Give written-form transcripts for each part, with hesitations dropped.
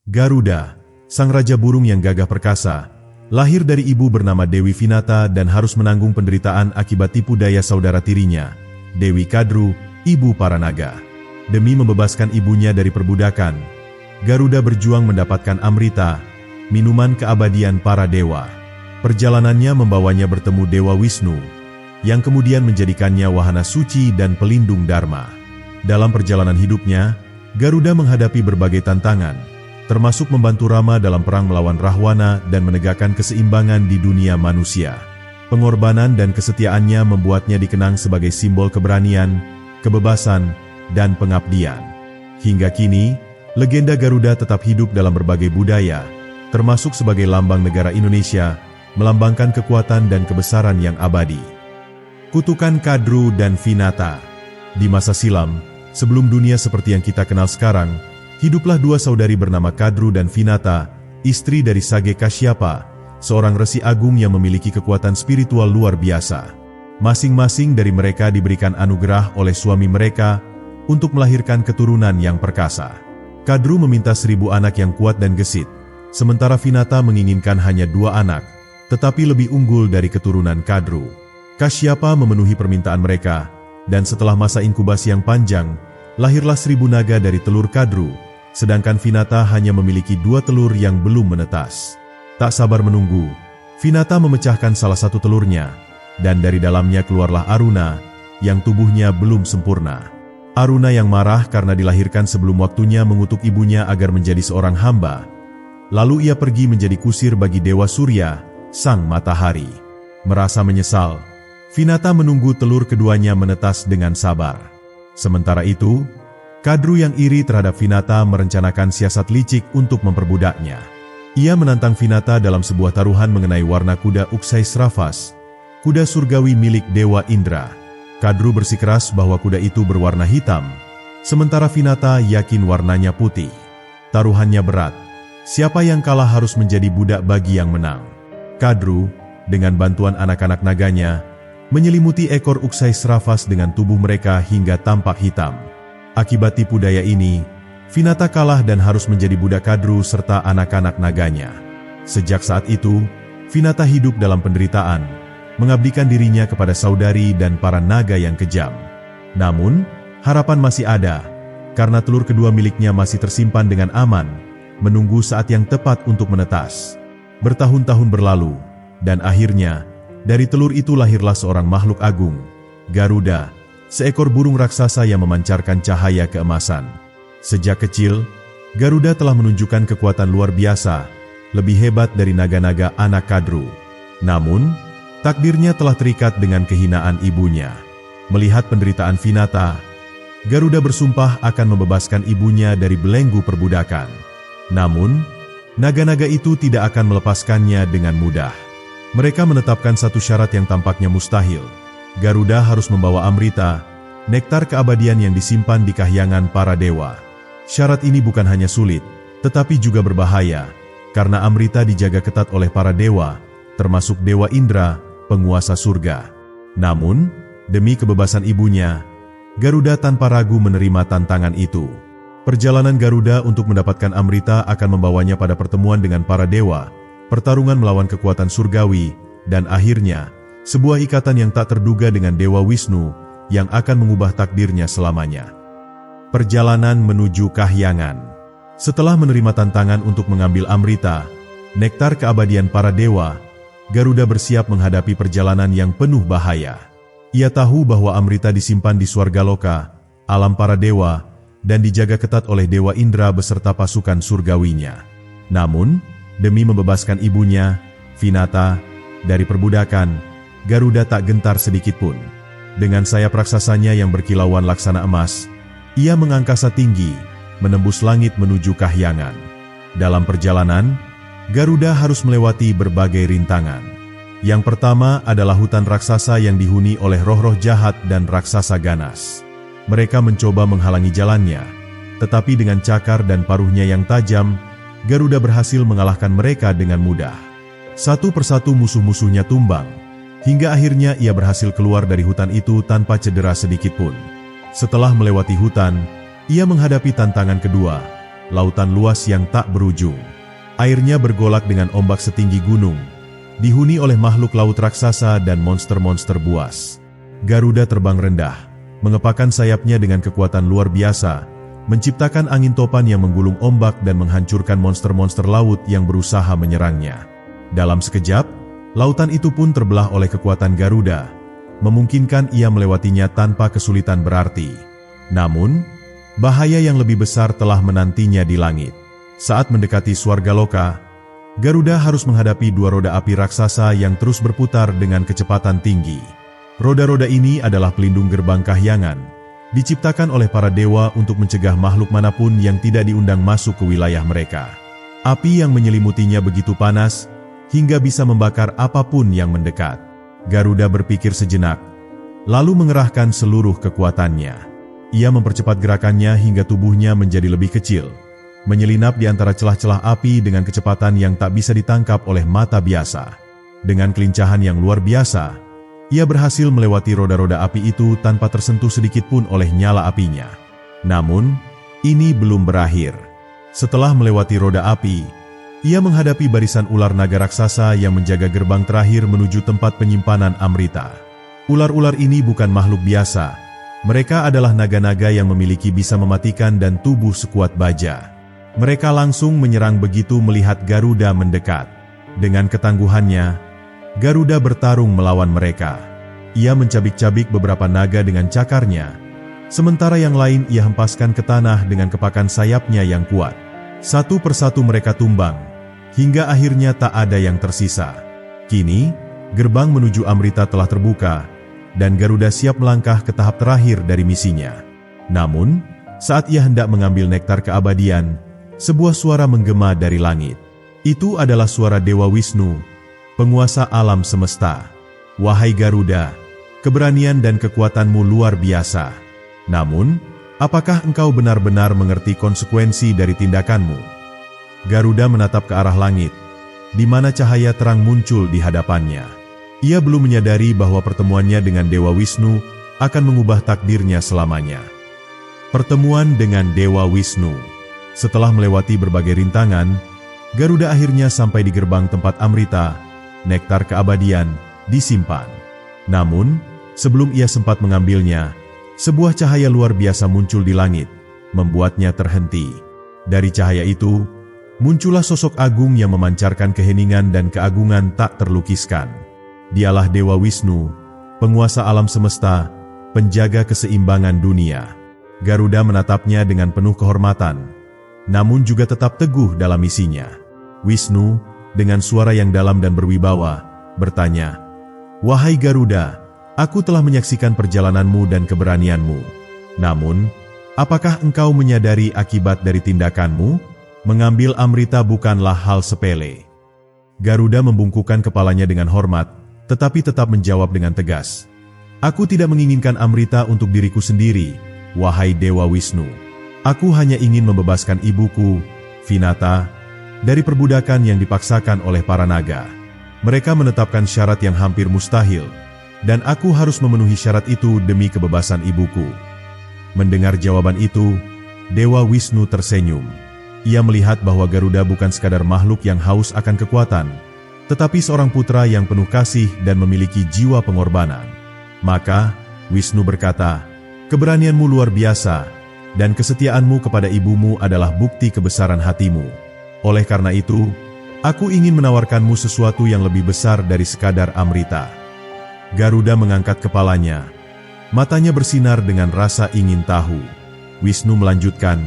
Garuda, sang raja burung yang gagah perkasa, lahir dari ibu bernama Dewi Vinata dan harus menanggung penderitaan akibat tipu daya saudara tirinya, Dewi Kadru, ibu para naga. Demi membebaskan ibunya dari perbudakan, Garuda berjuang mendapatkan Amrita, minuman keabadian para dewa. Perjalanannya membawanya bertemu Dewa Wisnu, yang kemudian menjadikannya wahana suci dan pelindung Dharma. Dalam perjalanan hidupnya, Garuda menghadapi berbagai tantangan, termasuk membantu Rama dalam perang melawan Rahwana dan menegakkan keseimbangan di dunia manusia. Pengorbanan dan kesetiaannya membuatnya dikenang sebagai simbol keberanian, kebebasan, dan pengabdian. Hingga kini, legenda Garuda tetap hidup dalam berbagai budaya, termasuk sebagai lambang negara Indonesia, melambangkan kekuatan dan kebesaran yang abadi. Kutukan Kadru dan Vinata. Di masa silam, sebelum dunia seperti yang kita kenal sekarang, hiduplah dua saudari bernama Kadru dan Vinata, istri dari Sage Kasyapa, seorang resi agung yang memiliki kekuatan spiritual luar biasa. Masing-masing dari mereka diberikan anugerah oleh suami mereka untuk melahirkan keturunan yang perkasa. Kadru meminta 1000 anak yang kuat dan gesit, sementara Vinata menginginkan hanya 2 anak, tetapi lebih unggul dari keturunan Kadru. Kasyapa memenuhi permintaan mereka, dan setelah masa inkubasi yang panjang, lahirlah 1000 naga dari telur Kadru, sedangkan Vinata hanya memiliki 2 telur yang belum menetas. Tak sabar menunggu, Vinata memecahkan salah satu telurnya, dan dari dalamnya keluarlah Aruna, yang tubuhnya belum sempurna. Aruna yang marah karena dilahirkan sebelum waktunya mengutuk ibunya agar menjadi seorang hamba. Lalu ia pergi menjadi kusir bagi Dewa Surya, sang matahari. Merasa menyesal, Vinata menunggu telur keduanya menetas dengan sabar. Sementara itu, Kadru yang iri terhadap Vinata merencanakan siasat licik untuk memperbudaknya. Ia menantang Vinata dalam sebuah taruhan mengenai warna kuda Uksai Sravas, kuda surgawi milik Dewa Indra. Kadru bersikeras bahwa kuda itu berwarna hitam, sementara Vinata yakin warnanya putih. Taruhannya berat, siapa yang kalah harus menjadi budak bagi yang menang. Kadru, dengan bantuan anak-anak naganya, menyelimuti ekor Uksai Sravas dengan tubuh mereka hingga tampak hitam. Akibat tipu daya ini, Vinata kalah dan harus menjadi budak Kadru serta anak-anak naganya. Sejak saat itu, Vinata hidup dalam penderitaan, mengabdikan dirinya kepada saudari dan para naga yang kejam. Namun, harapan masih ada, karena telur kedua miliknya masih tersimpan dengan aman, menunggu saat yang tepat untuk menetas. Bertahun-tahun berlalu, dan akhirnya, dari telur itu lahirlah seorang makhluk agung, Garuda, seekor burung raksasa yang memancarkan cahaya keemasan. Sejak kecil, Garuda telah menunjukkan kekuatan luar biasa, lebih hebat dari naga-naga anak Kadru. Namun, takdirnya telah terikat dengan kehinaan ibunya. Melihat penderitaan Vinata, Garuda bersumpah akan membebaskan ibunya dari belenggu perbudakan. Namun, naga-naga itu tidak akan melepaskannya dengan mudah. Mereka menetapkan satu syarat yang tampaknya mustahil. Garuda harus membawa Amrita, nektar keabadian yang disimpan di kahyangan para dewa. Syarat ini bukan hanya sulit, tetapi juga berbahaya, karena Amrita dijaga ketat oleh para dewa, termasuk Dewa Indra, penguasa surga. Namun, demi kebebasan ibunya, Garuda tanpa ragu menerima tantangan itu. Perjalanan Garuda untuk mendapatkan Amrita akan membawanya pada pertemuan dengan para dewa, pertarungan melawan kekuatan surgawi, dan akhirnya, sebuah ikatan yang tak terduga dengan Dewa Wisnu, yang akan mengubah takdirnya selamanya. Perjalanan menuju kahyangan. Setelah menerima tantangan untuk mengambil Amrita, nektar keabadian para dewa, Garuda bersiap menghadapi perjalanan yang penuh bahaya. Ia tahu bahwa Amrita disimpan di Swargaloka, alam para dewa, dan dijaga ketat oleh Dewa Indra beserta pasukan surgawinya. Namun, demi membebaskan ibunya, Vinata, dari perbudakan, Garuda tak gentar sedikitpun. Dengan sayap raksasanya yang berkilauan laksana emas, ia mengangkasa tinggi, menembus langit menuju kahyangan. Dalam perjalanan, Garuda harus melewati berbagai rintangan. Yang pertama adalah hutan raksasa yang dihuni oleh roh-roh jahat dan raksasa ganas. Mereka mencoba menghalangi jalannya, tetapi dengan cakar dan paruhnya yang tajam, Garuda berhasil mengalahkan mereka dengan mudah. Satu persatu musuh-musuhnya tumbang, hingga akhirnya ia berhasil keluar dari hutan itu tanpa cedera sedikitpun. Setelah melewati hutan, ia menghadapi tantangan kedua, lautan luas yang tak berujung. Airnya bergolak dengan ombak setinggi gunung, dihuni oleh makhluk laut raksasa dan monster-monster buas. Garuda terbang rendah, mengepakkan sayapnya dengan kekuatan luar biasa, menciptakan angin topan yang menggulung ombak dan menghancurkan monster-monster laut yang berusaha menyerangnya. Dalam sekejap, lautan itu pun terbelah oleh kekuatan Garuda, memungkinkan ia melewatinya tanpa kesulitan berarti. Namun, bahaya yang lebih besar telah menantinya di langit. Saat mendekati Swargaloka, Garuda harus menghadapi dua roda api raksasa yang terus berputar dengan kecepatan tinggi. Roda-roda ini adalah pelindung gerbang kahyangan, diciptakan oleh para dewa untuk mencegah makhluk manapun yang tidak diundang masuk ke wilayah mereka. Api yang menyelimutinya begitu panas, hingga bisa membakar apapun yang mendekat. Garuda berpikir sejenak, lalu mengerahkan seluruh kekuatannya. Ia mempercepat gerakannya hingga tubuhnya menjadi lebih kecil, menyelinap di antara celah-celah api dengan kecepatan yang tak bisa ditangkap oleh mata biasa. Dengan kelincahan yang luar biasa, ia berhasil melewati roda-roda api itu tanpa tersentuh sedikit pun oleh nyala apinya. Namun, ini belum berakhir. Setelah melewati roda api, ia menghadapi barisan ular naga raksasa yang menjaga gerbang terakhir menuju tempat penyimpanan Amrita. Ular-ular ini bukan makhluk biasa. Mereka adalah naga-naga yang memiliki bisa mematikan dan tubuh sekuat baja. Mereka langsung menyerang begitu melihat Garuda mendekat. Dengan ketangguhannya, Garuda bertarung melawan mereka. Ia mencabik-cabik beberapa naga dengan cakarnya, sementara yang lain ia hempaskan ke tanah dengan kepakan sayapnya yang kuat. Satu persatu mereka tumbang, hingga akhirnya tak ada yang tersisa. Kini, gerbang menuju Amrita telah terbuka, dan Garuda siap melangkah ke tahap terakhir dari misinya. Namun, saat ia hendak mengambil nektar keabadian, sebuah suara menggema dari langit. Itu adalah suara Dewa Wisnu, penguasa alam semesta. Wahai Garuda, keberanian dan kekuatanmu luar biasa. Namun, apakah engkau benar-benar mengerti konsekuensi dari tindakanmu? Garuda menatap ke arah langit, di mana cahaya terang muncul di hadapannya. Ia belum menyadari bahwa pertemuannya dengan Dewa Wisnu akan mengubah takdirnya selamanya. Pertemuan dengan Dewa Wisnu. Setelah melewati berbagai rintangan, Garuda akhirnya sampai di gerbang tempat Amrita, nektar keabadian, disimpan. Namun, sebelum ia sempat mengambilnya, sebuah cahaya luar biasa muncul di langit, membuatnya terhenti. Dari cahaya itu, muncullah sosok agung yang memancarkan keheningan dan keagungan tak terlukiskan. Dialah Dewa Wisnu, penguasa alam semesta, penjaga keseimbangan dunia. Garuda menatapnya dengan penuh kehormatan, namun juga tetap teguh dalam misinya. Wisnu, dengan suara yang dalam dan berwibawa, bertanya, "Wahai Garuda, aku telah menyaksikan perjalananmu dan keberanianmu. Namun, apakah engkau menyadari akibat dari tindakanmu? Mengambil Amrita bukanlah hal sepele." Garuda membungkukkan kepalanya dengan hormat, tetapi tetap menjawab dengan tegas, "Aku tidak menginginkan Amrita untuk diriku sendiri, wahai Dewa Wisnu. Aku hanya ingin membebaskan ibuku, Vinata, dari perbudakan yang dipaksakan oleh para naga. Mereka menetapkan syarat yang hampir mustahil, dan aku harus memenuhi syarat itu demi kebebasan ibuku." Mendengar jawaban itu, Dewa Wisnu tersenyum. Ia melihat bahwa Garuda bukan sekadar makhluk yang haus akan kekuatan, tetapi seorang putra yang penuh kasih dan memiliki jiwa pengorbanan. Maka, Wisnu berkata, "Keberanianmu luar biasa, dan kesetiaanmu kepada ibumu adalah bukti kebesaran hatimu. Oleh karena itu, aku ingin menawarkanmu sesuatu yang lebih besar dari sekadar Amrita." Garuda mengangkat kepalanya. Matanya bersinar dengan rasa ingin tahu. Wisnu melanjutkan,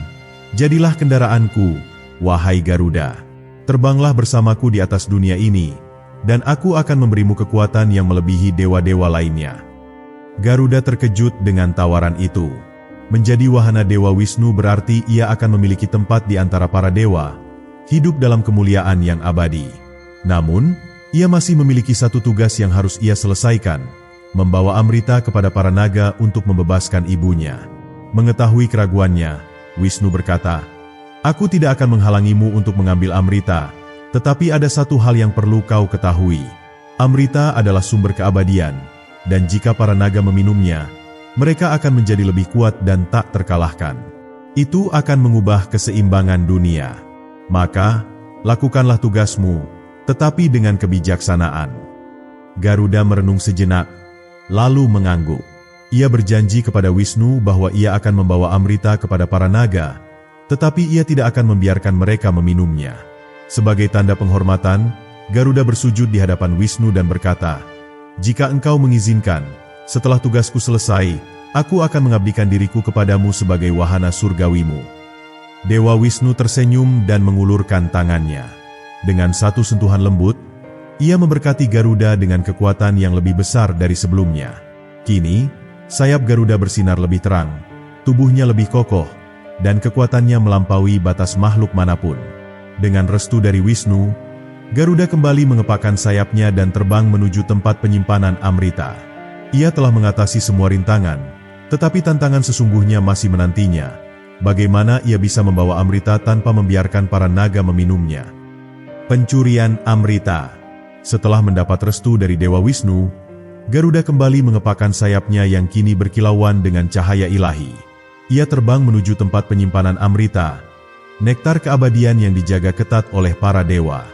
"Jadilah kendaraanku, wahai Garuda. Terbanglah bersamaku di atas dunia ini, dan aku akan memberimu kekuatan yang melebihi dewa-dewa lainnya." Garuda terkejut dengan tawaran itu. Menjadi wahana Dewa Wisnu berarti ia akan memiliki tempat di antara para dewa, hidup dalam kemuliaan yang abadi. Namun, ia masih memiliki satu tugas yang harus ia selesaikan, membawa Amrita kepada para naga untuk membebaskan ibunya. Mengetahui keraguannya, Wisnu berkata, "Aku tidak akan menghalangimu untuk mengambil Amrita, tetapi ada satu hal yang perlu kau ketahui. Amrita adalah sumber keabadian, dan jika para naga meminumnya, mereka akan menjadi lebih kuat dan tak terkalahkan. Itu akan mengubah keseimbangan dunia. Maka, lakukanlah tugasmu, tetapi dengan kebijaksanaan." Garuda merenung sejenak, lalu mengangguk. Ia berjanji kepada Wisnu bahwa ia akan membawa Amrita kepada para naga, tetapi ia tidak akan membiarkan mereka meminumnya. Sebagai tanda penghormatan, Garuda bersujud di hadapan Wisnu dan berkata, "Jika engkau mengizinkan, setelah tugasku selesai, aku akan mengabdikan diriku kepadamu sebagai wahana surgawimu." Dewa Wisnu tersenyum dan mengulurkan tangannya. Dengan satu sentuhan lembut, ia memberkati Garuda dengan kekuatan yang lebih besar dari sebelumnya. Kini, sayap Garuda bersinar lebih terang, tubuhnya lebih kokoh, dan kekuatannya melampaui batas makhluk manapun. Dengan restu dari Wisnu, Garuda kembali mengepakkan sayapnya dan terbang menuju tempat penyimpanan Amrita. Ia telah mengatasi semua rintangan, tetapi tantangan sesungguhnya masih menantinya. Bagaimana ia bisa membawa Amrita tanpa membiarkan para naga meminumnya? Pencurian Amrita. Setelah mendapat restu dari Dewa Wisnu, Garuda kembali mengepakkan sayapnya yang kini berkilauan dengan cahaya ilahi. Ia terbang menuju tempat penyimpanan Amrita, nektar keabadian yang dijaga ketat oleh para dewa.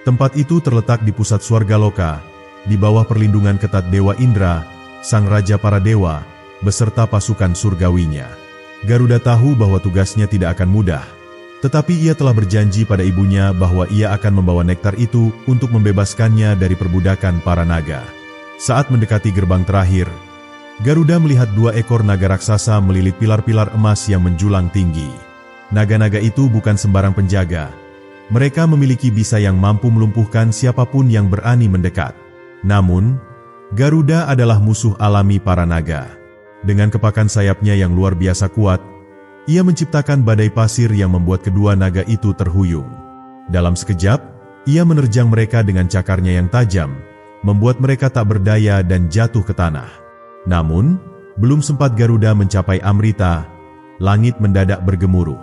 Tempat itu terletak di pusat Swargaloka, di bawah perlindungan ketat Dewa Indra, sang raja para dewa, beserta pasukan surgawinya. Garuda tahu bahwa tugasnya tidak akan mudah, tetapi ia telah berjanji pada ibunya bahwa ia akan membawa nektar itu untuk membebaskannya dari perbudakan para naga. Saat mendekati gerbang terakhir, Garuda melihat 2 ekor naga raksasa melilit pilar-pilar emas yang menjulang tinggi. Naga-naga itu bukan sembarang penjaga. Mereka memiliki bisa yang mampu melumpuhkan siapapun yang berani mendekat. Namun, Garuda adalah musuh alami para naga. Dengan kepakan sayapnya yang luar biasa kuat, ia menciptakan badai pasir yang membuat kedua naga itu terhuyung. Dalam sekejap, ia menerjang mereka dengan cakarnya yang tajam, membuat mereka tak berdaya dan jatuh ke tanah. Namun, belum sempat Garuda mencapai Amrita, langit mendadak bergemuruh.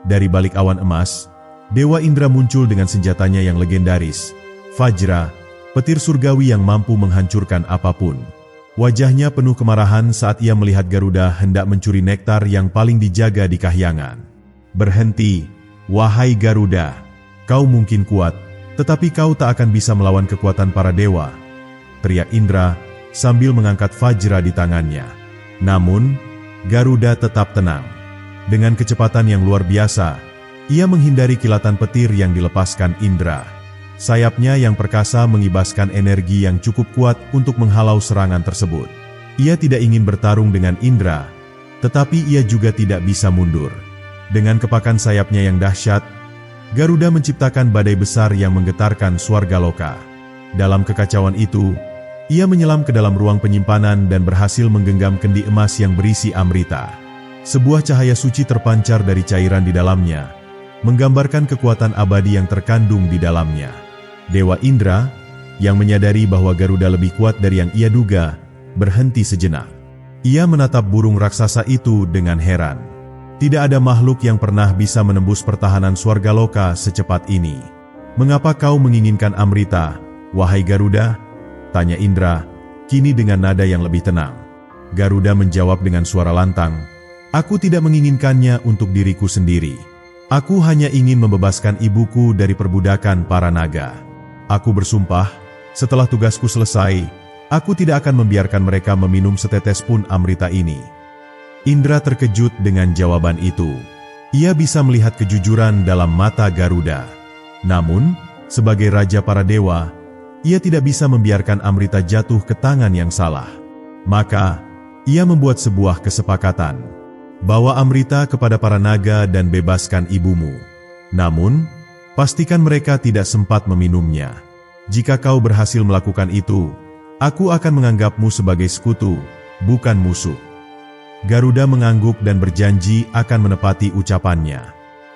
Dari balik awan emas, Dewa Indra muncul dengan senjatanya yang legendaris, Vajra, petir surgawi yang mampu menghancurkan apapun. Wajahnya penuh kemarahan saat ia melihat Garuda hendak mencuri nektar yang paling dijaga di kahyangan. "Berhenti, wahai Garuda. Kau mungkin kuat, tetapi kau tak akan bisa melawan kekuatan para dewa," teriak Indra sambil mengangkat Vajra di tangannya. Namun, Garuda tetap tenang. Dengan kecepatan yang luar biasa, ia menghindari kilatan petir yang dilepaskan Indra. Sayapnya yang perkasa mengibaskan energi yang cukup kuat untuk menghalau serangan tersebut. Ia tidak ingin bertarung dengan Indra, tetapi ia juga tidak bisa mundur. Dengan kepakan sayapnya yang dahsyat, Garuda menciptakan badai besar yang menggetarkan Swargaloka. Dalam kekacauan itu, ia menyelam ke dalam ruang penyimpanan dan berhasil menggenggam kendi emas yang berisi Amrita. Sebuah cahaya suci terpancar dari cairan di dalamnya, menggambarkan kekuatan abadi yang terkandung di dalamnya. Dewa Indra, yang menyadari bahwa Garuda lebih kuat dari yang ia duga, berhenti sejenak. Ia menatap burung raksasa itu dengan heran. Tidak ada makhluk yang pernah bisa menembus pertahanan Swargaloka secepat ini. "Mengapa kau menginginkan Amrita, wahai Garuda?" tanya Indra, kini dengan nada yang lebih tenang. Garuda menjawab dengan suara lantang, "Aku tidak menginginkannya untuk diriku sendiri. Aku hanya ingin membebaskan ibuku dari perbudakan para naga. Aku bersumpah, setelah tugasku selesai, aku tidak akan membiarkan mereka meminum setetes pun Amrita ini." Indra terkejut dengan jawaban itu. Ia bisa melihat kejujuran dalam mata Garuda. Namun, sebagai raja para dewa, ia tidak bisa membiarkan Amrita jatuh ke tangan yang salah. Maka, ia membuat sebuah kesepakatan. "Bawa Amrita kepada para naga dan bebaskan ibumu. Namun, pastikan mereka tidak sempat meminumnya. Jika kau berhasil melakukan itu, aku akan menganggapmu sebagai sekutu, bukan musuh." Garuda mengangguk dan berjanji akan menepati ucapannya.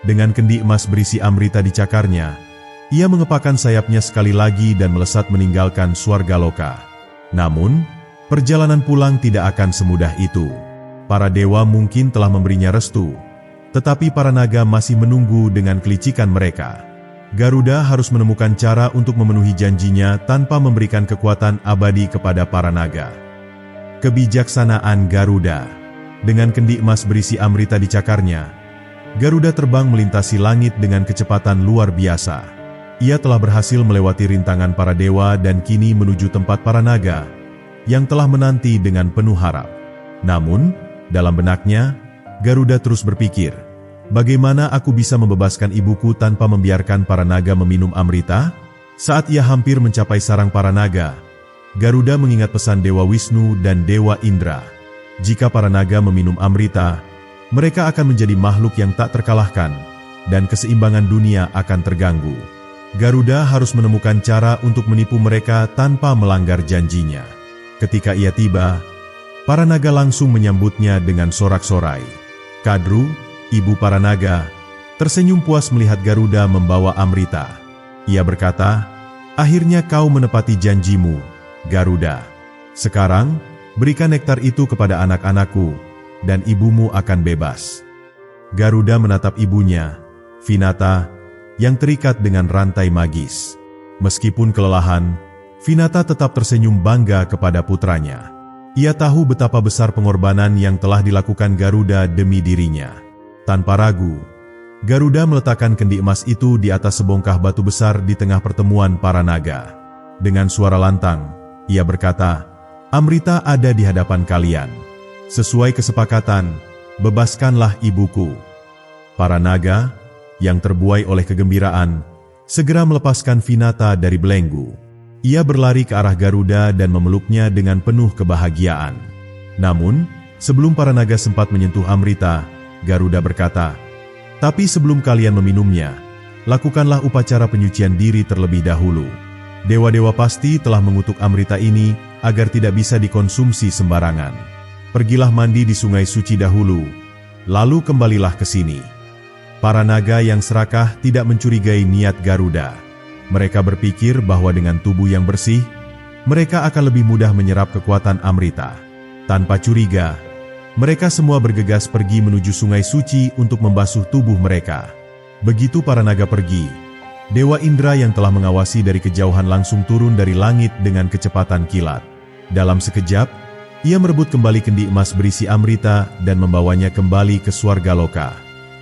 Dengan kendi emas berisi Amrita di cakarnya, ia mengepakkan sayapnya sekali lagi dan melesat meninggalkan Swargaloka. Namun, perjalanan pulang tidak akan semudah itu. Para dewa mungkin telah memberinya restu, tetapi para naga masih menunggu dengan kelicikan mereka. Garuda harus menemukan cara untuk memenuhi janjinya tanpa memberikan kekuatan abadi kepada para naga. Kebijaksanaan Garuda. Dengan kendi emas berisi Amrita di cakarnya, Garuda terbang melintasi langit dengan kecepatan luar biasa. Ia telah berhasil melewati rintangan para dewa dan kini menuju tempat para naga yang telah menanti dengan penuh harap. Namun, dalam benaknya, Garuda terus berpikir, bagaimana aku bisa membebaskan ibuku tanpa membiarkan para naga meminum amrita? Saat ia hampir mencapai sarang para naga, Garuda mengingat pesan Dewa Wisnu dan Dewa Indra. Jika para naga meminum amrita, mereka akan menjadi makhluk yang tak terkalahkan, dan keseimbangan dunia akan terganggu. Garuda harus menemukan cara untuk menipu mereka tanpa melanggar janjinya. Ketika ia tiba, para naga langsung menyambutnya dengan sorak-sorai. Kadru, ibu para naga, tersenyum puas melihat Garuda membawa amrita. Ia berkata, "Akhirnya kau menepati janjimu, Garuda. Sekarang, berikan nektar itu kepada anak-anakku, dan ibumu akan bebas." Garuda menatap ibunya, Vinata, yang terikat dengan rantai magis. Meskipun kelelahan, Vinata tetap tersenyum bangga kepada putranya. Ia tahu betapa besar pengorbanan yang telah dilakukan Garuda demi dirinya. Tanpa ragu, Garuda meletakkan kendi emas itu di atas sebongkah batu besar di tengah pertemuan para naga. Dengan suara lantang, ia berkata, "Amrita ada di hadapan kalian. Sesuai kesepakatan, bebaskanlah ibuku." Para naga, yang terbuai oleh kegembiraan, segera melepaskan Vinata dari belenggu. Ia berlari ke arah Garuda dan memeluknya dengan penuh kebahagiaan. Namun, sebelum para naga sempat menyentuh amrita, Garuda berkata, "Tapi sebelum kalian meminumnya, lakukanlah upacara penyucian diri terlebih dahulu. Dewa-dewa pasti telah mengutuk amrita ini agar tidak bisa dikonsumsi sembarangan. Pergilah mandi di sungai suci dahulu, lalu kembalilah ke sini." Para naga yang serakah tidak mencurigai niat Garuda. Mereka berpikir bahwa dengan tubuh yang bersih, mereka akan lebih mudah menyerap kekuatan amrita. Tanpa curiga, mereka semua bergegas pergi menuju sungai suci untuk membasuh tubuh mereka. Begitu para naga pergi, Dewa Indra yang telah mengawasi dari kejauhan langsung turun dari langit dengan kecepatan kilat. Dalam sekejap, ia merebut kembali kendi emas berisi amrita dan membawanya kembali ke Swargaloka.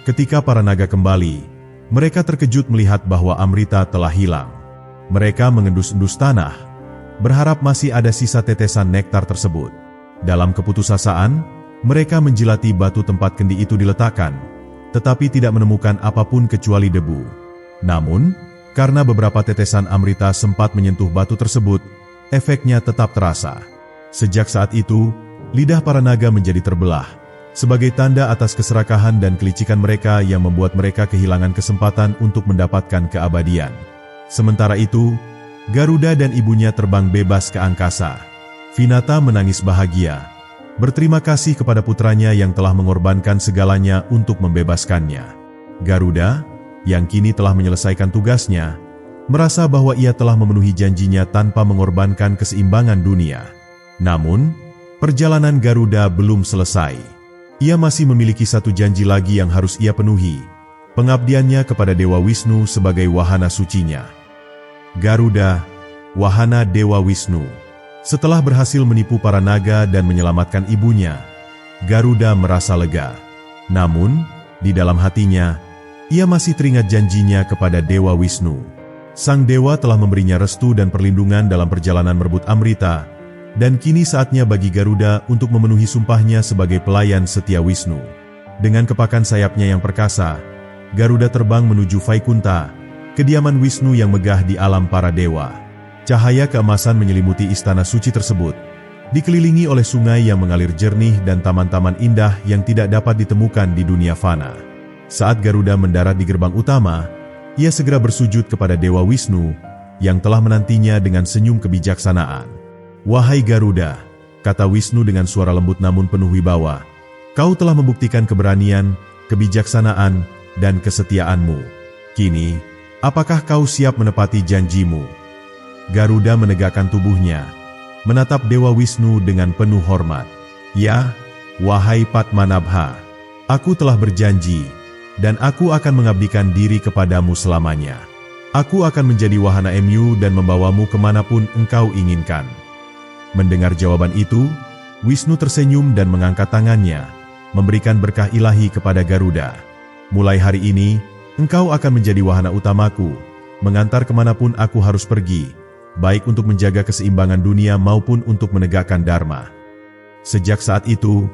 Ketika para naga kembali, mereka terkejut melihat bahwa amrita telah hilang. Mereka mengendus-endus tanah, berharap masih ada sisa tetesan nektar tersebut. Dalam keputusasaan, mereka menjilati batu tempat kendi itu diletakkan, tetapi tidak menemukan apapun kecuali debu. Namun, karena beberapa tetesan amrita sempat menyentuh batu tersebut, efeknya tetap terasa. Sejak saat itu, lidah para naga menjadi terbelah, sebagai tanda atas keserakahan dan kelicikan mereka yang membuat mereka kehilangan kesempatan untuk mendapatkan keabadian. Sementara itu, Garuda dan ibunya terbang bebas ke angkasa. Vinata menangis bahagia, berterima kasih kepada putranya yang telah mengorbankan segalanya untuk membebaskannya. Garuda, yang kini telah menyelesaikan tugasnya, merasa bahwa ia telah memenuhi janjinya tanpa mengorbankan keseimbangan dunia. Namun, perjalanan Garuda belum selesai. Ia masih memiliki satu janji lagi yang harus ia penuhi, pengabdiannya kepada Dewa Wisnu sebagai wahana sucinya. Garuda, wahana Dewa Wisnu. Setelah berhasil menipu para naga dan menyelamatkan ibunya, Garuda merasa lega. Namun, di dalam hatinya, ia masih teringat janjinya kepada Dewa Wisnu. Sang Dewa telah memberinya restu dan perlindungan dalam perjalanan merebut amrita, dan kini saatnya bagi Garuda untuk memenuhi sumpahnya sebagai pelayan setia Wisnu. Dengan kepakan sayapnya yang perkasa, Garuda terbang menuju Vaikunta, kediaman Wisnu yang megah di alam para dewa. Cahaya keemasan menyelimuti istana suci tersebut, dikelilingi oleh sungai yang mengalir jernih dan taman-taman indah yang tidak dapat ditemukan di dunia fana. Saat Garuda mendarat di gerbang utama, ia segera bersujud kepada Dewa Wisnu yang telah menantinya dengan senyum kebijaksanaan. "Wahai Garuda," kata Wisnu dengan suara lembut namun penuh wibawa, "kau telah membuktikan keberanian, kebijaksanaan, dan kesetiaanmu. Kini, apakah kau siap menepati janjimu?" Garuda menegakkan tubuhnya, menatap Dewa Wisnu dengan penuh hormat. "Ya, wahai Padmanabha, aku telah berjanji, dan aku akan mengabdikan diri kepadamu selamanya. Aku akan menjadi wahana MU dan membawamu kemanapun engkau inginkan." Mendengar jawaban itu, Wisnu tersenyum dan mengangkat tangannya, memberikan berkah ilahi kepada Garuda. Mulai hari ini, engkau akan menjadi wahana utamaku, mengantar kemanapun aku harus pergi, baik untuk menjaga keseimbangan dunia maupun untuk menegakkan dharma." Sejak saat itu,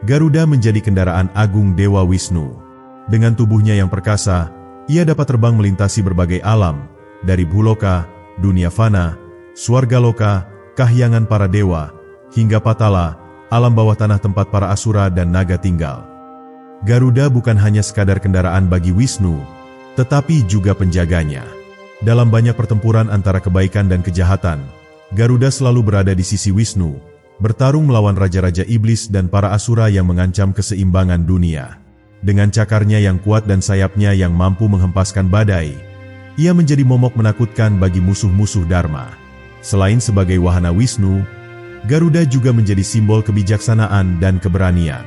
Garuda menjadi kendaraan agung Dewa Wisnu. Dengan tubuhnya yang perkasa, ia dapat terbang melintasi berbagai alam, dari Bhuloka, dunia fana, Swargaloka, kahyangan para dewa, hingga Patala, alam bawah tanah tempat para asura dan naga tinggal. Garuda bukan hanya sekadar kendaraan bagi Wisnu, tetapi juga penjaganya. Dalam banyak pertempuran antara kebaikan dan kejahatan, Garuda selalu berada di sisi Wisnu, bertarung melawan raja-raja iblis dan para asura yang mengancam keseimbangan dunia. Dengan cakarnya yang kuat dan sayapnya yang mampu menghempaskan badai, ia menjadi momok menakutkan bagi musuh-musuh Dharma. Selain sebagai wahana Wisnu, Garuda juga menjadi simbol kebijaksanaan dan keberanian.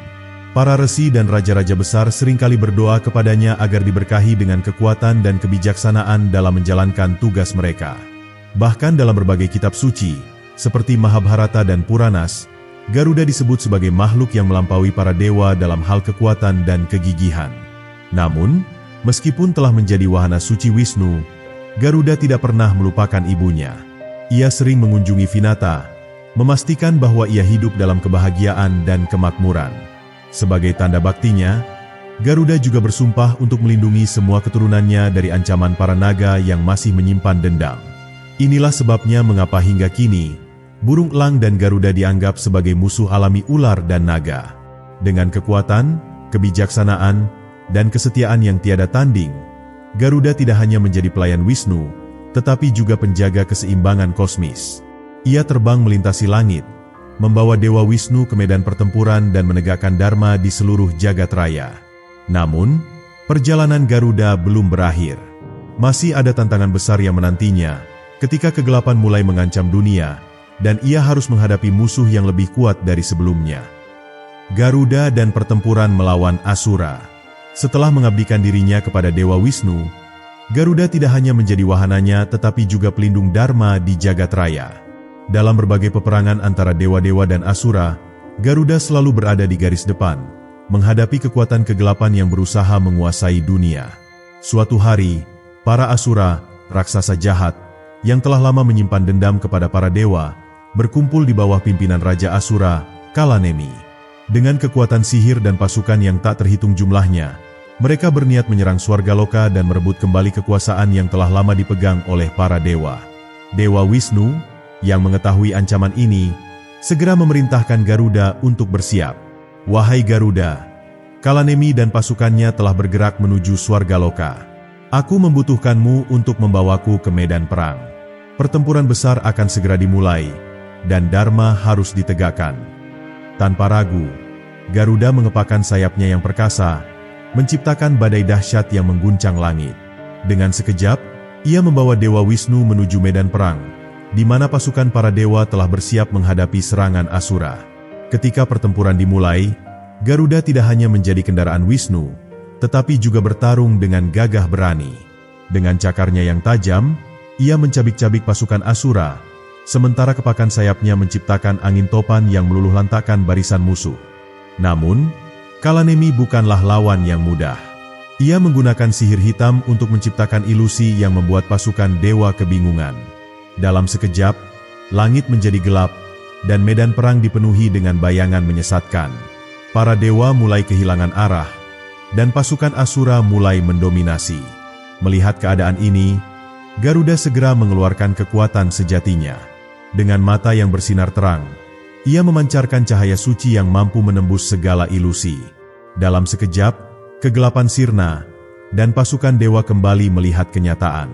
Para resi dan raja-raja besar seringkali berdoa kepadanya agar diberkahi dengan kekuatan dan kebijaksanaan dalam menjalankan tugas mereka. Bahkan dalam berbagai kitab suci, seperti Mahabharata dan Puranas, Garuda disebut sebagai makhluk yang melampaui para dewa dalam hal kekuatan dan kegigihan. Namun, meskipun telah menjadi wahana suci Wisnu, Garuda tidak pernah melupakan ibunya. Ia sering mengunjungi Vinata, memastikan bahwa ia hidup dalam kebahagiaan dan kemakmuran. Sebagai tanda baktinya, Garuda juga bersumpah untuk melindungi semua keturunannya dari ancaman para naga yang masih menyimpan dendam. Inilah sebabnya mengapa hingga kini, burung elang dan Garuda dianggap sebagai musuh alami ular dan naga. Dengan kekuatan, kebijaksanaan, dan kesetiaan yang tiada tanding, Garuda tidak hanya menjadi pelayan Wisnu, tetapi juga penjaga keseimbangan kosmis. Ia terbang melintasi langit, membawa Dewa Wisnu ke medan pertempuran dan menegakkan dharma di seluruh jagat raya. Namun, perjalanan Garuda belum berakhir. Masih ada tantangan besar yang menantinya, ketika kegelapan mulai mengancam dunia, dan ia harus menghadapi musuh yang lebih kuat dari sebelumnya. Garuda dan pertempuran melawan Asura. Setelah mengabdikan dirinya kepada Dewa Wisnu, Garuda tidak hanya menjadi wahananya tetapi juga pelindung dharma di jagat raya. Dalam berbagai peperangan antara dewa-dewa dan asura, Garuda selalu berada di garis depan, menghadapi kekuatan kegelapan yang berusaha menguasai dunia. Suatu hari, para asura, raksasa jahat, yang telah lama menyimpan dendam kepada para dewa, berkumpul di bawah pimpinan Raja Asura, Kalanemi. Dengan kekuatan sihir dan pasukan yang tak terhitung jumlahnya, mereka berniat menyerang Swargaloka dan merebut kembali kekuasaan yang telah lama dipegang oleh para dewa. Dewa Wisnu, yang mengetahui ancaman ini, segera memerintahkan Garuda untuk bersiap. "Wahai Garuda, Kalanemi dan pasukannya telah bergerak menuju Swargaloka. Aku membutuhkanmu untuk membawaku ke medan perang. Pertempuran besar akan segera dimulai, dan dharma harus ditegakkan." Tanpa ragu, Garuda mengepakkan sayapnya yang perkasa, menciptakan badai dahsyat yang mengguncang langit. Dengan sekejap, ia membawa Dewa Wisnu menuju medan perang, di mana pasukan para dewa telah bersiap menghadapi serangan Asura. Ketika pertempuran dimulai, Garuda tidak hanya menjadi kendaraan Wisnu, tetapi juga bertarung dengan gagah berani. Dengan cakarnya yang tajam, ia mencabik-cabik pasukan Asura, sementara kepakan sayapnya menciptakan angin topan yang meluluhlantakkan barisan musuh. Namun, Kalanemi bukanlah lawan yang mudah. Ia menggunakan sihir hitam untuk menciptakan ilusi yang membuat pasukan dewa kebingungan. Dalam sekejap, langit menjadi gelap, dan medan perang dipenuhi dengan bayangan menyesatkan. Para dewa mulai kehilangan arah, dan pasukan Asura mulai mendominasi. Melihat keadaan ini, Garuda segera mengeluarkan kekuatan sejatinya. Dengan mata yang bersinar terang, ia memancarkan cahaya suci yang mampu menembus segala ilusi. Dalam sekejap, kegelapan sirna, dan pasukan dewa kembali melihat kenyataan.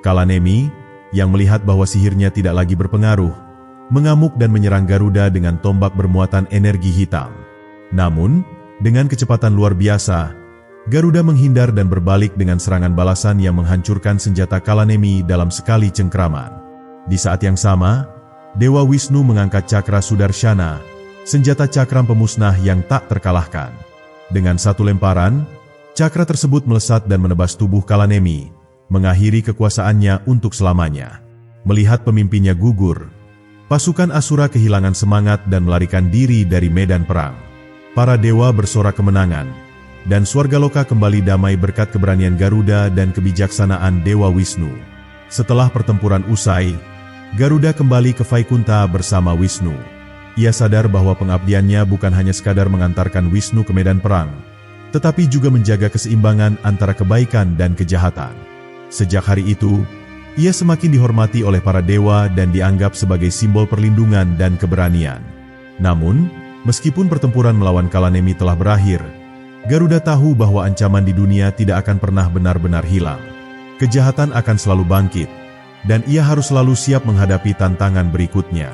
Kalanemi, yang melihat bahwa sihirnya tidak lagi berpengaruh, mengamuk dan menyerang Garuda dengan tombak bermuatan energi hitam. Namun, dengan kecepatan luar biasa, Garuda menghindar dan berbalik dengan serangan balasan yang menghancurkan senjata Kalanemi dalam sekali cengkraman. Di saat yang sama, Dewa Wisnu mengangkat cakra Sudarshana, senjata cakram pemusnah yang tak terkalahkan. Dengan satu lemparan, cakra tersebut melesat dan menebas tubuh Kalanemi, mengakhiri kekuasaannya untuk selamanya. Melihat pemimpinnya gugur, pasukan Asura kehilangan semangat dan melarikan diri dari medan perang. Para dewa bersorak kemenangan, dan Swargaloka kembali damai berkat keberanian Garuda dan kebijaksanaan Dewa Wisnu. Setelah pertempuran usai, Garuda kembali ke Vaikunta bersama Wisnu. Ia sadar bahwa pengabdiannya bukan hanya sekadar mengantarkan Wisnu ke medan perang, tetapi juga menjaga keseimbangan antara kebaikan dan kejahatan. Sejak hari itu, ia semakin dihormati oleh para dewa dan dianggap sebagai simbol perlindungan dan keberanian. Namun, meskipun pertempuran melawan Kalanemi telah berakhir, Garuda tahu bahwa ancaman di dunia tidak akan pernah benar-benar hilang. Kejahatan akan selalu bangkit, dan ia harus selalu siap menghadapi tantangan berikutnya.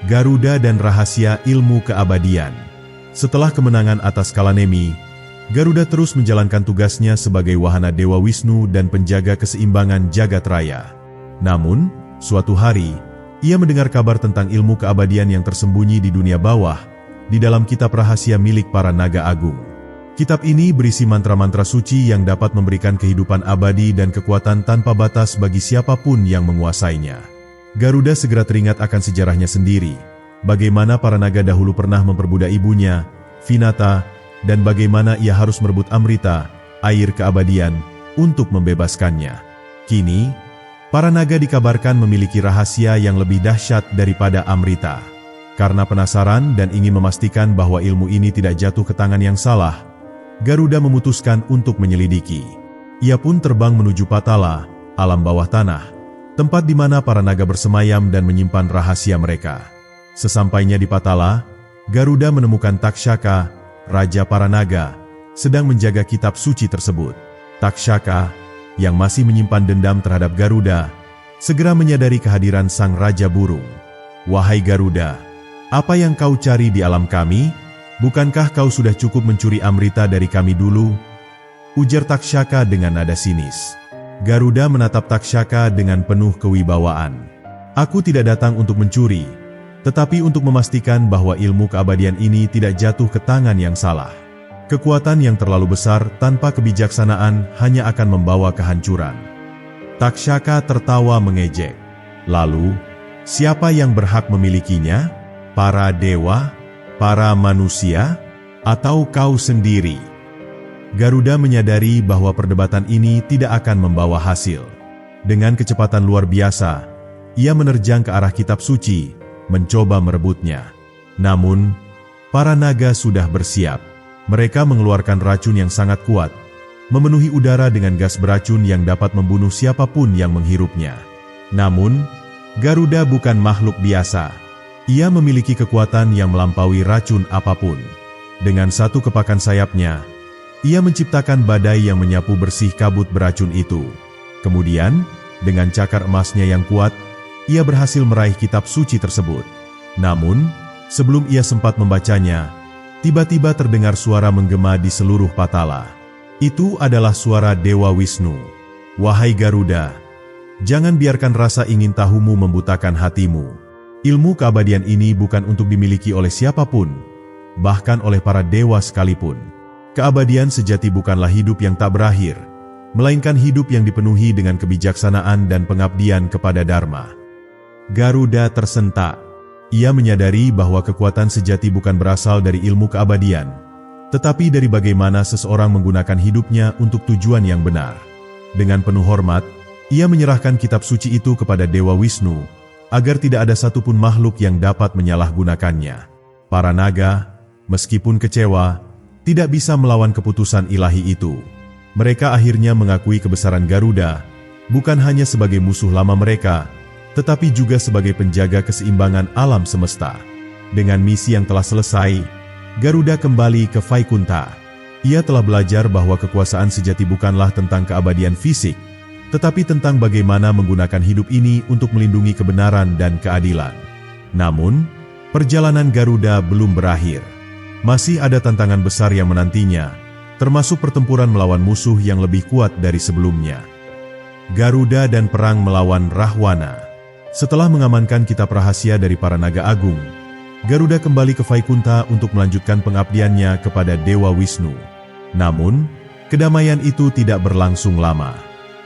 Garuda dan rahasia ilmu keabadian. Setelah kemenangan atas Kalanemi, Garuda terus menjalankan tugasnya sebagai wahana Dewa Wisnu dan penjaga keseimbangan jagat raya. Namun, suatu hari, ia mendengar kabar tentang ilmu keabadian yang tersembunyi di dunia bawah, di dalam kitab rahasia milik para naga agung. Kitab ini berisi mantra-mantra suci yang dapat memberikan kehidupan abadi dan kekuatan tanpa batas bagi siapapun yang menguasainya. Garuda segera teringat akan sejarahnya sendiri, bagaimana para naga dahulu pernah memperbudak ibunya, Vinata, dan bagaimana ia harus merebut Amrita, air keabadian, untuk membebaskannya. Kini, para naga dikabarkan memiliki rahasia yang lebih dahsyat daripada Amrita. Karena penasaran dan ingin memastikan bahwa ilmu ini tidak jatuh ke tangan yang salah, Garuda memutuskan untuk menyelidiki. Ia pun terbang menuju Patala, alam bawah tanah, tempat di mana para naga bersemayam dan menyimpan rahasia mereka. Sesampainya di Patala, Garuda menemukan Takshaka, raja para naga, sedang menjaga kitab suci tersebut. Takshaka, yang masih menyimpan dendam terhadap Garuda, segera menyadari kehadiran sang raja burung. "Wahai Garuda, apa yang kau cari di alam kami? Bukankah kau sudah cukup mencuri Amrita dari kami dulu?" ujar Takshaka dengan nada sinis. Garuda menatap Takshaka dengan penuh kewibawaan. "Aku tidak datang untuk mencuri, tetapi untuk memastikan bahwa ilmu keabadian ini tidak jatuh ke tangan yang salah. Kekuatan yang terlalu besar tanpa kebijaksanaan hanya akan membawa kehancuran." Takshaka tertawa mengejek. "Lalu, siapa yang berhak memilikinya? Para dewa? Para manusia? Atau kau sendiri?" Garuda menyadari bahwa perdebatan ini tidak akan membawa hasil. Dengan kecepatan luar biasa, ia menerjang ke arah kitab suci, mencoba merebutnya. Namun, para naga sudah bersiap. Mereka mengeluarkan racun yang sangat kuat, memenuhi udara dengan gas beracun yang dapat membunuh siapapun yang menghirupnya. Namun, Garuda bukan makhluk biasa. Ia memiliki kekuatan yang melampaui racun apapun. Dengan satu kepakan sayapnya, ia menciptakan badai yang menyapu bersih kabut beracun itu. Kemudian, dengan cakar emasnya yang kuat, ia berhasil meraih kitab suci tersebut. Namun, sebelum ia sempat membacanya, tiba-tiba terdengar suara menggema di seluruh Patala. Itu adalah suara Dewa Wisnu. "Wahai Garuda, jangan biarkan rasa ingin tahumu membutakan hatimu. Ilmu keabadian ini bukan untuk dimiliki oleh siapapun, bahkan oleh para dewa sekalipun. Keabadian sejati bukanlah hidup yang tak berakhir, melainkan hidup yang dipenuhi dengan kebijaksanaan dan pengabdian kepada Dharma." Garuda tersentak. Ia menyadari bahwa kekuatan sejati bukan berasal dari ilmu keabadian, tetapi dari bagaimana seseorang menggunakan hidupnya untuk tujuan yang benar. Dengan penuh hormat, ia menyerahkan kitab suci itu kepada Dewa Wisnu, agar tidak ada satupun makhluk yang dapat menyalahgunakannya. Para naga, meskipun kecewa, tidak bisa melawan keputusan ilahi itu. Mereka akhirnya mengakui kebesaran Garuda, bukan hanya sebagai musuh lama mereka, tetapi juga sebagai penjaga keseimbangan alam semesta. Dengan misi yang telah selesai, Garuda kembali ke Vaikunta. Ia telah belajar bahwa kekuasaan sejati bukanlah tentang keabadian fisik, tetapi tentang bagaimana menggunakan hidup ini untuk melindungi kebenaran dan keadilan. Namun, perjalanan Garuda belum berakhir. Masih ada tantangan besar yang menantinya, termasuk pertempuran melawan musuh yang lebih kuat dari sebelumnya. Garuda dan perang melawan Rahwana. Setelah mengamankan kitab rahasia dari para naga agung, Garuda kembali ke Vaikunta untuk melanjutkan pengabdiannya kepada Dewa Wisnu. Namun, kedamaian itu tidak berlangsung lama.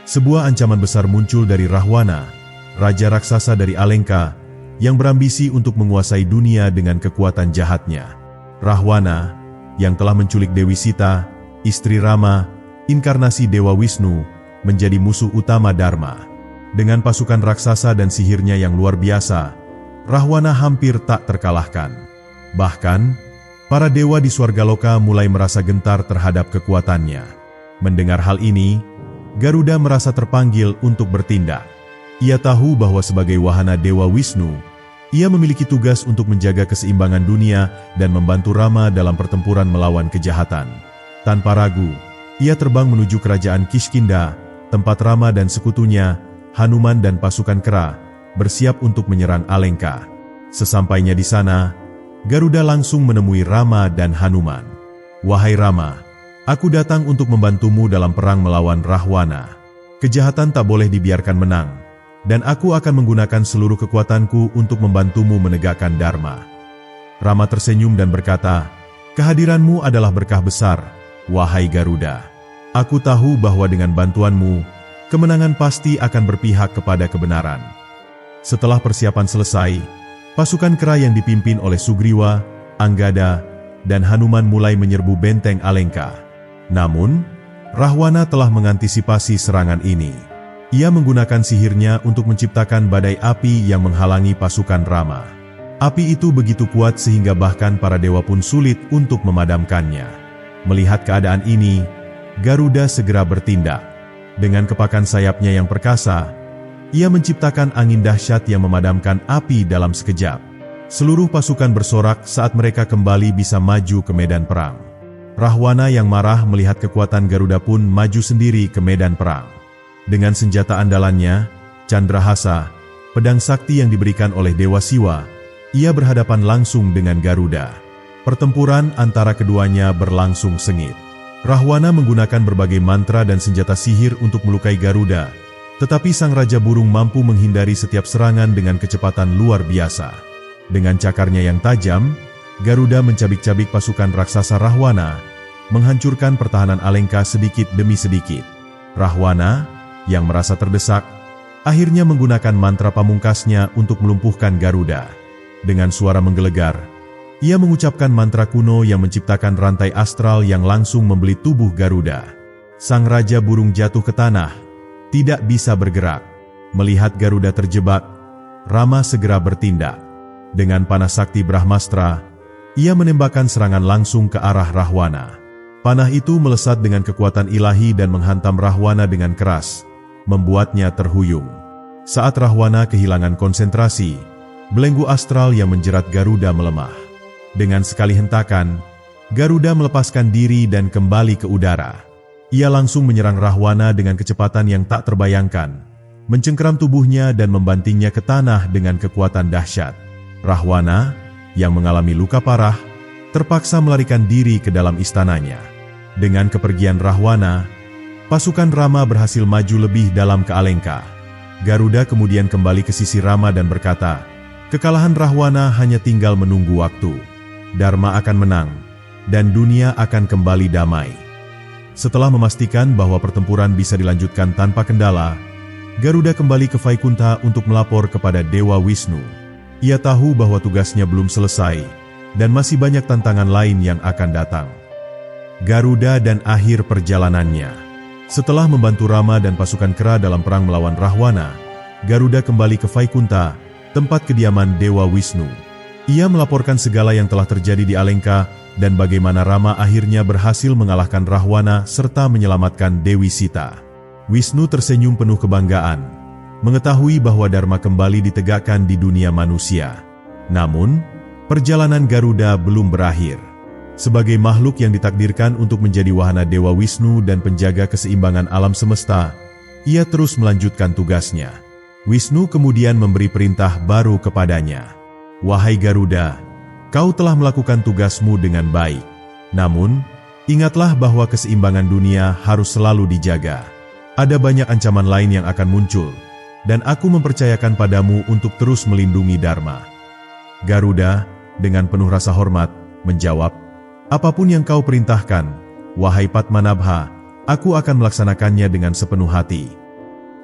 Sebuah ancaman besar muncul dari Rahwana, raja raksasa dari Alengka, yang berambisi untuk menguasai dunia dengan kekuatan jahatnya. Rahwana, yang telah menculik Dewi Sita, istri Rama, inkarnasi Dewa Wisnu, menjadi musuh utama Dharma. Dengan pasukan raksasa dan sihirnya yang luar biasa, Rahwana hampir tak terkalahkan. Bahkan, para dewa di Swargaloka mulai merasa gentar terhadap kekuatannya. Mendengar hal ini, Garuda merasa terpanggil untuk bertindak. Ia tahu bahwa sebagai wahana Dewa Wisnu, ia memiliki tugas untuk menjaga keseimbangan dunia dan membantu Rama dalam pertempuran melawan kejahatan. Tanpa ragu, ia terbang menuju kerajaan Kishkinda, tempat Rama dan sekutunya, Hanuman dan pasukan kera, bersiap untuk menyerang Alengka. Sesampainya di sana, Garuda langsung menemui Rama dan Hanuman. "Wahai Rama, aku datang untuk membantumu dalam perang melawan Rahwana. Kejahatan tak boleh dibiarkan menang, dan aku akan menggunakan seluruh kekuatanku untuk membantumu menegakkan Dharma." Rama tersenyum dan berkata, "Kehadiranmu adalah berkah besar, wahai Garuda. Aku tahu bahwa dengan bantuanmu, kemenangan pasti akan berpihak kepada kebenaran." Setelah persiapan selesai, pasukan kera yang dipimpin oleh Sugriwa, Anggada, dan Hanuman mulai menyerbu benteng Alengka. Namun, Rahwana telah mengantisipasi serangan ini. Ia menggunakan sihirnya untuk menciptakan badai api yang menghalangi pasukan Rama. Api itu begitu kuat sehingga bahkan para dewa pun sulit untuk memadamkannya. Melihat keadaan ini, Garuda segera bertindak. Dengan kepakan sayapnya yang perkasa, ia menciptakan angin dahsyat yang memadamkan api dalam sekejap. Seluruh pasukan bersorak saat mereka kembali bisa maju ke medan perang. Rahwana yang marah melihat kekuatan Garuda pun maju sendiri ke medan perang. Dengan senjata andalannya, Candrahasa, pedang sakti yang diberikan oleh Dewa Siwa, ia berhadapan langsung dengan Garuda. Pertempuran antara keduanya berlangsung sengit. Rahwana menggunakan berbagai mantra dan senjata sihir untuk melukai Garuda, tetapi sang Raja Burung mampu menghindari setiap serangan dengan kecepatan luar biasa. Dengan cakarnya yang tajam, Garuda mencabik-cabik pasukan raksasa Rahwana, menghancurkan pertahanan Alengka sedikit demi sedikit. Rahwana, yang merasa terdesak, akhirnya menggunakan mantra pamungkasnya untuk melumpuhkan Garuda. Dengan suara menggelegar, ia mengucapkan mantra kuno yang menciptakan rantai astral yang langsung membeli tubuh Garuda. Sang Raja Burung jatuh ke tanah, tidak bisa bergerak. Melihat Garuda terjebak, Rama segera bertindak. Dengan panah sakti Brahmastra, ia menembakkan serangan langsung ke arah Rahwana. Panah itu melesat dengan kekuatan ilahi dan menghantam Rahwana dengan keras, membuatnya terhuyung. Saat Rahwana kehilangan konsentrasi, belenggu astral yang menjerat Garuda melemah. Dengan sekali hentakan, Garuda melepaskan diri dan kembali ke udara. Ia langsung menyerang Rahwana dengan kecepatan yang tak terbayangkan, mencengkeram tubuhnya dan membantingnya ke tanah dengan kekuatan dahsyat. Rahwana, yang mengalami luka parah, terpaksa melarikan diri ke dalam istananya. Dengan kepergian Rahwana, pasukan Rama berhasil maju lebih dalam ke Alengka. Garuda kemudian kembali ke sisi Rama dan berkata, "Kekalahan Rahwana hanya tinggal menunggu waktu. Dharma akan menang, dan dunia akan kembali damai." Setelah memastikan bahwa pertempuran bisa dilanjutkan tanpa kendala, Garuda kembali ke Vaikunta untuk melapor kepada Dewa Wisnu. Ia tahu bahwa tugasnya belum selesai, dan masih banyak tantangan lain yang akan datang. Garuda dan akhir perjalanannya. Setelah membantu Rama dan pasukan kera dalam perang melawan Rahwana, Garuda kembali ke Vaikunta, tempat kediaman Dewa Wisnu. Ia melaporkan segala yang telah terjadi di Alengka dan bagaimana Rama akhirnya berhasil mengalahkan Rahwana serta menyelamatkan Dewi Sita. Wisnu tersenyum penuh kebanggaan, mengetahui bahwa Dharma kembali ditegakkan di dunia manusia. Namun, perjalanan Garuda belum berakhir. Sebagai makhluk yang ditakdirkan untuk menjadi wahana Dewa Wisnu dan penjaga keseimbangan alam semesta, ia terus melanjutkan tugasnya. Wisnu kemudian memberi perintah baru kepadanya. "Wahai Garuda, kau telah melakukan tugasmu dengan baik. Namun, ingatlah bahwa keseimbangan dunia harus selalu dijaga. Ada banyak ancaman lain yang akan muncul, dan aku mempercayakan padamu untuk terus melindungi Dharma." Garuda, dengan penuh rasa hormat, menjawab, "Apapun yang kau perintahkan, wahai Padmanabha, aku akan melaksanakannya dengan sepenuh hati."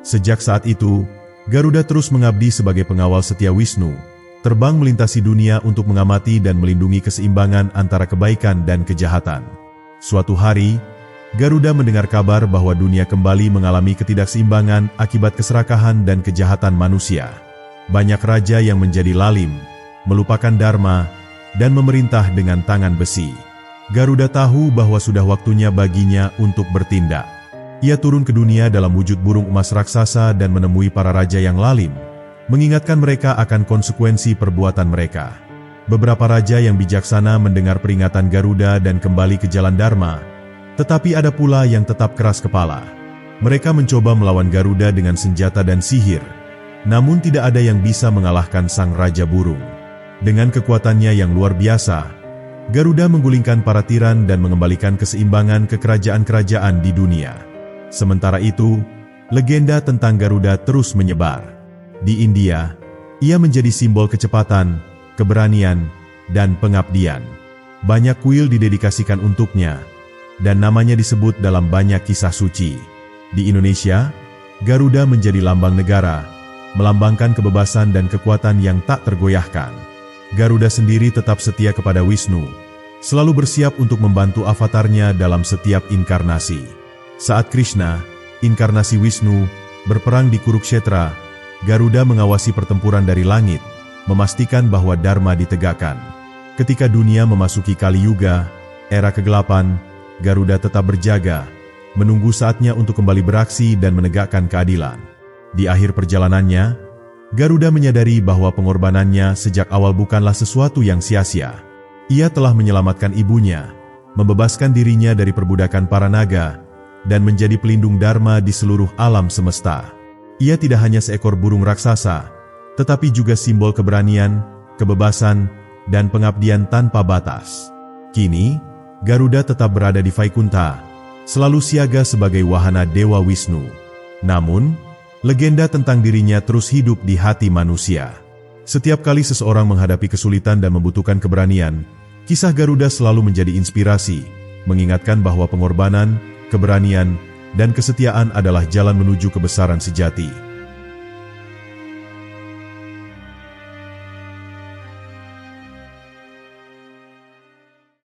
Sejak saat itu, Garuda terus mengabdi sebagai pengawal setia Wisnu, terbang melintasi dunia untuk mengamati dan melindungi keseimbangan antara kebaikan dan kejahatan. Suatu hari, Garuda mendengar kabar bahwa dunia kembali mengalami ketidakseimbangan akibat keserakahan dan kejahatan manusia. Banyak raja yang menjadi lalim, melupakan dharma, dan memerintah dengan tangan besi. Garuda tahu bahwa sudah waktunya baginya untuk bertindak. Ia turun ke dunia dalam wujud burung emas raksasa dan menemui para raja yang lalim, mengingatkan mereka akan konsekuensi perbuatan mereka. Beberapa raja yang bijaksana mendengar peringatan Garuda dan kembali ke jalan dharma, tetapi ada pula yang tetap keras kepala. Mereka mencoba melawan Garuda dengan senjata dan sihir, namun tidak ada yang bisa mengalahkan sang Raja Burung. Dengan kekuatannya yang luar biasa, Garuda menggulingkan para tiran dan mengembalikan keseimbangan ke kerajaan-kerajaan di dunia. Sementara itu, legenda tentang Garuda terus menyebar. Di India, ia menjadi simbol kecepatan, keberanian, dan pengabdian. Banyak kuil didedikasikan untuknya, dan namanya disebut dalam banyak kisah suci. Di Indonesia, Garuda menjadi lambang negara, melambangkan kebebasan dan kekuatan yang tak tergoyahkan. Garuda sendiri tetap setia kepada Wisnu, selalu bersiap untuk membantu avatarnya dalam setiap inkarnasi. Saat Krishna, inkarnasi Wisnu, berperang di Kurukshetra, Garuda mengawasi pertempuran dari langit, memastikan bahwa dharma ditegakkan. Ketika dunia memasuki Kali Yuga, era kegelapan, Garuda tetap berjaga, menunggu saatnya untuk kembali beraksi dan menegakkan keadilan. Di akhir perjalanannya, Garuda menyadari bahwa pengorbanannya sejak awal bukanlah sesuatu yang sia-sia. Ia telah menyelamatkan ibunya, membebaskan dirinya dari perbudakan para naga, dan menjadi pelindung dharma di seluruh alam semesta. Ia tidak hanya seekor burung raksasa, tetapi juga simbol keberanian, kebebasan, dan pengabdian tanpa batas. Kini, Garuda tetap berada di Vaikunta, selalu siaga sebagai wahana Dewa Wisnu. Namun, legenda tentang dirinya terus hidup di hati manusia. Setiap kali seseorang menghadapi kesulitan dan membutuhkan keberanian, kisah Garuda selalu menjadi inspirasi, mengingatkan bahwa pengorbanan, keberanian, dan kesetiaan adalah jalan menuju kebesaran sejati.